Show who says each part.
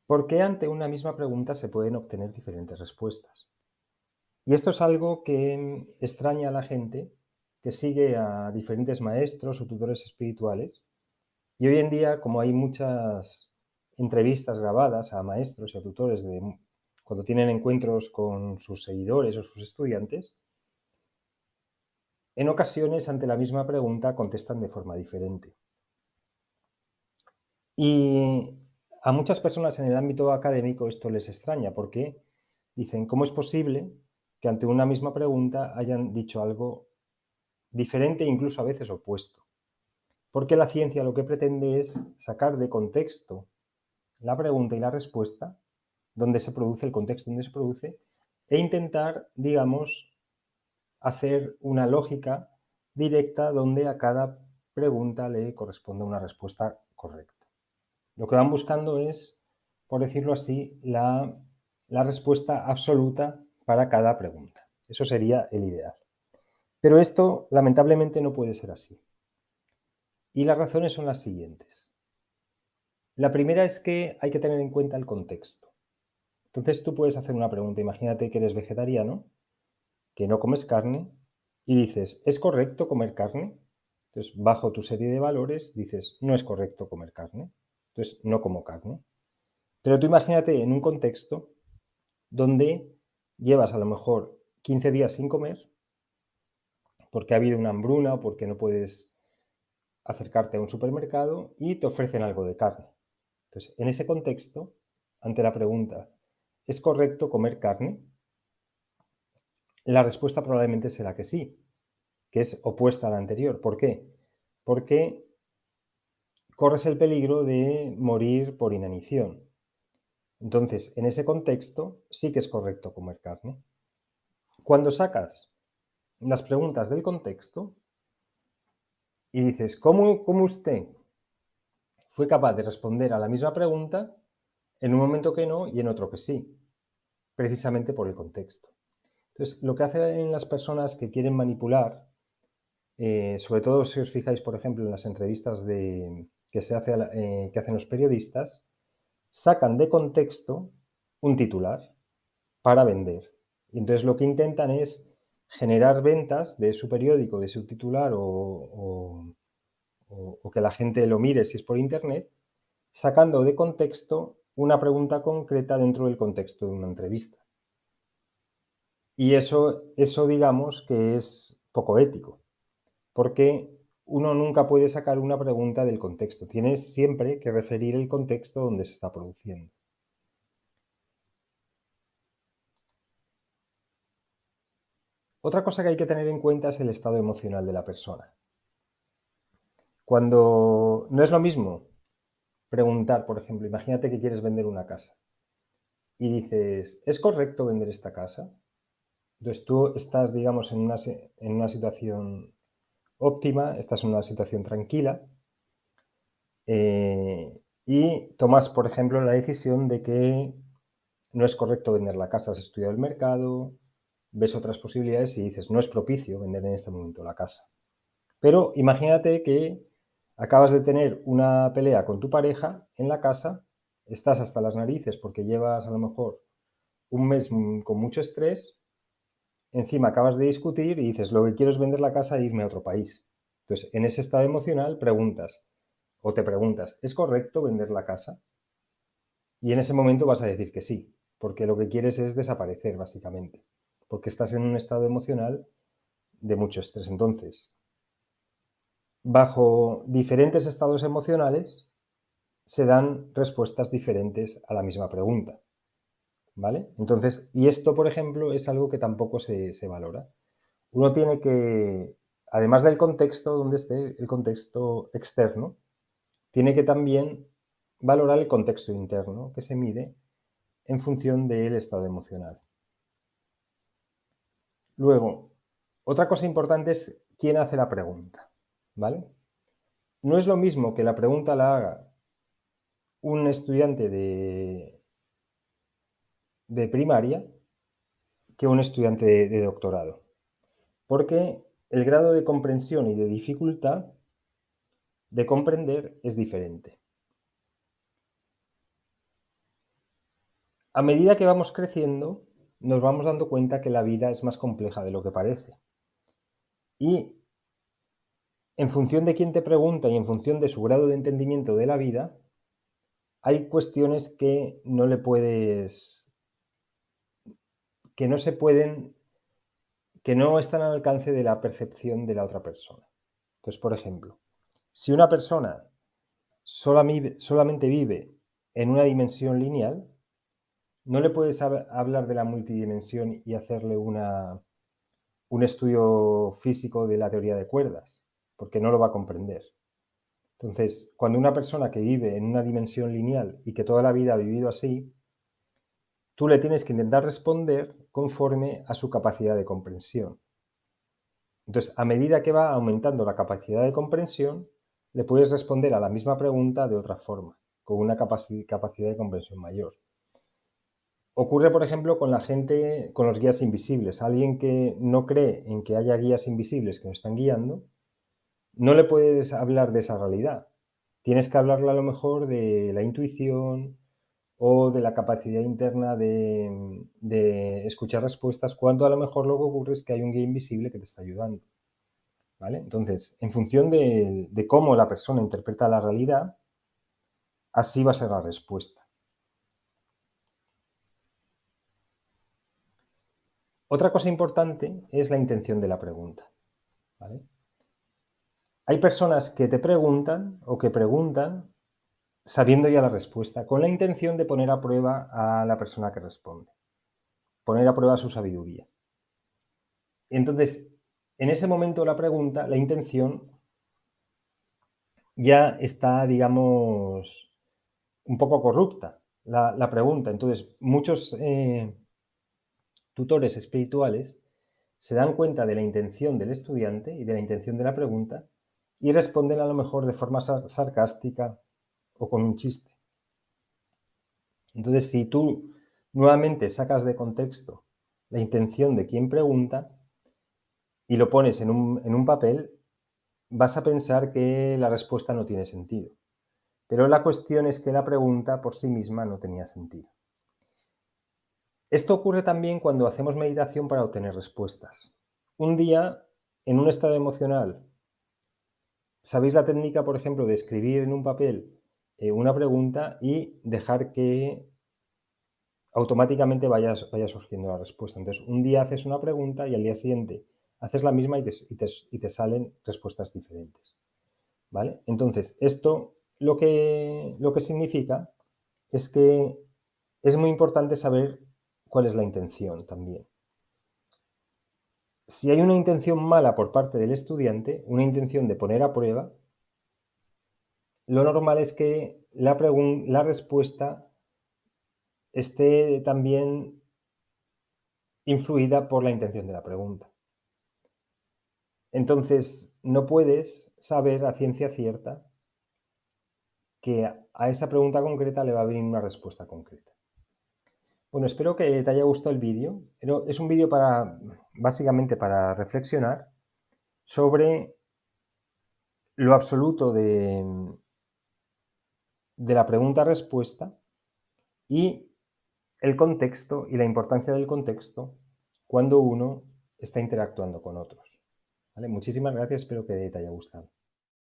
Speaker 1: ¿Por qué ante una misma pregunta se pueden obtener diferentes respuestas? Y esto es algo que extraña a la gente que sigue a diferentes maestros o tutores espirituales. Y hoy en día, como hay muchas entrevistas grabadas a maestros y a tutores cuando tienen encuentros con sus seguidores o sus estudiantes, en ocasiones ante la misma pregunta contestan de forma diferente. Y a muchas personas en el ámbito académico esto les extraña porque dicen, ¿cómo es posible que ante una misma pregunta hayan dicho algo diferente e incluso a veces opuesto? Porque la ciencia lo que pretende es sacar de contexto la pregunta y la respuesta, donde se produce, el contexto donde se produce, e intentar, digamos, hacer una lógica directa donde a cada pregunta le corresponda una respuesta correcta. Lo que van buscando es, por decirlo así, la respuesta absoluta para cada pregunta. Eso sería el ideal. Pero esto, lamentablemente, no puede ser así. Y las razones son las siguientes. La primera es que hay que tener en cuenta el contexto. Entonces tú puedes hacer una pregunta. Imagínate que eres vegetariano, que no comes carne, y dices, ¿es correcto comer carne? Entonces, bajo tu serie de valores, dices, no es correcto comer carne. Entonces, no como carne. Pero tú imagínate en un contexto donde llevas a lo mejor 15 días sin comer, porque ha habido una hambruna o porque no puedes acercarte a un supermercado y te ofrecen algo de carne. Entonces, en ese contexto, ante la pregunta, ¿es correcto comer carne? La respuesta probablemente será que sí, que es opuesta a la anterior. ¿Por qué? Porque corres el peligro de morir por inanición. Entonces, en ese contexto, sí que es correcto comer carne. Cuando sacas las preguntas del contexto y dices, ¿cómo usted fue capaz de responder a la misma pregunta en un momento que no y en otro que sí? Precisamente por el contexto. Entonces, lo que hacen las personas que quieren manipular, sobre todo si os fijáis, por ejemplo, en las entrevistas que hacen los periodistas, sacan de contexto un titular para vender. Y entonces lo que intentan es generar ventas de su periódico, de su titular o que la gente lo mire si es por internet, sacando de contexto una pregunta concreta dentro del contexto de una entrevista. Y eso digamos que es poco ético, porque uno nunca puede sacar una pregunta del contexto. Tienes siempre que referir el contexto donde se está produciendo. Otra cosa que hay que tener en cuenta es el estado emocional de la persona. Cuando no es lo mismo preguntar, por ejemplo, imagínate que quieres vender una casa y dices, ¿es correcto vender esta casa? Entonces tú estás, digamos, en una situación óptima, estás en una situación tranquila y tomas, por ejemplo, la decisión de que no es correcto vender la casa, has estudiado el mercado, ves otras posibilidades y dices, no es propicio vender en este momento la casa. Pero imagínate que acabas de tener una pelea con tu pareja en la casa, estás hasta las narices porque llevas a lo mejor un mes con mucho estrés, encima acabas de discutir y dices, lo que quiero es vender la casa e irme a otro país. Entonces, en ese estado emocional te preguntas, ¿es correcto vender la casa? Y en ese momento vas a decir que sí, porque lo que quieres es desaparecer, básicamente, porque estás en un estado emocional de mucho estrés. Entonces, bajo diferentes estados emocionales, se dan respuestas diferentes a la misma pregunta, ¿vale? Entonces, y esto, por ejemplo, es algo que tampoco se valora. Uno tiene que, además del contexto donde esté, el contexto externo, tiene que también valorar el contexto interno que se mide en función del estado emocional. Luego, otra cosa importante es quién hace la pregunta, ¿vale? No es lo mismo que la pregunta la haga un estudiante de primaria que un estudiante de doctorado, porque el grado de comprensión y de dificultad de comprender es diferente. A medida que vamos creciendo, nos vamos dando cuenta que la vida es más compleja de lo que parece. Y en función de quién te pregunta y en función de su grado de entendimiento de la vida, hay cuestiones que no se pueden, que no están al alcance de la percepción de la otra persona. Entonces, por ejemplo, si una persona solamente vive en una dimensión lineal, no le puedes hablar de la multidimensión y hacerle un estudio físico de la teoría de cuerdas, porque no lo va a comprender. Entonces, cuando una persona que vive en una dimensión lineal y que toda la vida ha vivido así, tú le tienes que intentar responder conforme a su capacidad de comprensión. Entonces, a medida que va aumentando la capacidad de comprensión, le puedes responder a la misma pregunta de otra forma, con una capacidad de comprensión mayor. Ocurre, por ejemplo, con la gente, con los guías invisibles. Alguien que no cree en que haya guías invisibles que nos están guiando, no le puedes hablar de esa realidad. Tienes que hablarle a lo mejor de la intuición o de la capacidad interna de escuchar respuestas, cuando a lo mejor lo que ocurre es que hay un guía invisible que te está ayudando. ¿Vale? Entonces, en función de cómo la persona interpreta la realidad, así va a ser la respuesta. Otra cosa importante es la intención de la pregunta. ¿Vale? Hay personas que te preguntan o que preguntan sabiendo ya la respuesta, con la intención de poner a prueba a la persona que responde, poner a prueba su sabiduría. Entonces, en ese momento la pregunta, la intención ya está, digamos, un poco corrupta, la pregunta. Entonces, muchos tutores espirituales se dan cuenta de la intención del estudiante y de la intención de la pregunta y responden a lo mejor de forma sarcástica o con un chiste. Entonces, si tú nuevamente sacas de contexto la intención de quien pregunta y lo pones en un papel, vas a pensar que la respuesta no tiene sentido. Pero la cuestión es que la pregunta por sí misma no tenía sentido. Esto ocurre también cuando hacemos meditación para obtener respuestas. Un día, en un estado emocional, ¿sabéis la técnica, por ejemplo, de escribir en un papel una pregunta y dejar que automáticamente vaya surgiendo la respuesta? Entonces, un día haces una pregunta y al día siguiente haces la misma y te salen respuestas diferentes. ¿Vale? Entonces, esto lo que significa es que es muy importante saber cuál es la intención también. Si hay una intención mala por parte del estudiante, una intención de poner a prueba, lo normal es que la respuesta esté también influida por la intención de la pregunta. Entonces, no puedes saber a ciencia cierta que a esa pregunta concreta le va a venir una respuesta concreta. Bueno, espero que te haya gustado el vídeo. Es un vídeo básicamente para reflexionar sobre lo absoluto de la pregunta-respuesta y el contexto y la importancia del contexto cuando uno está interactuando con otros. ¿Vale? Muchísimas gracias, espero que te haya gustado.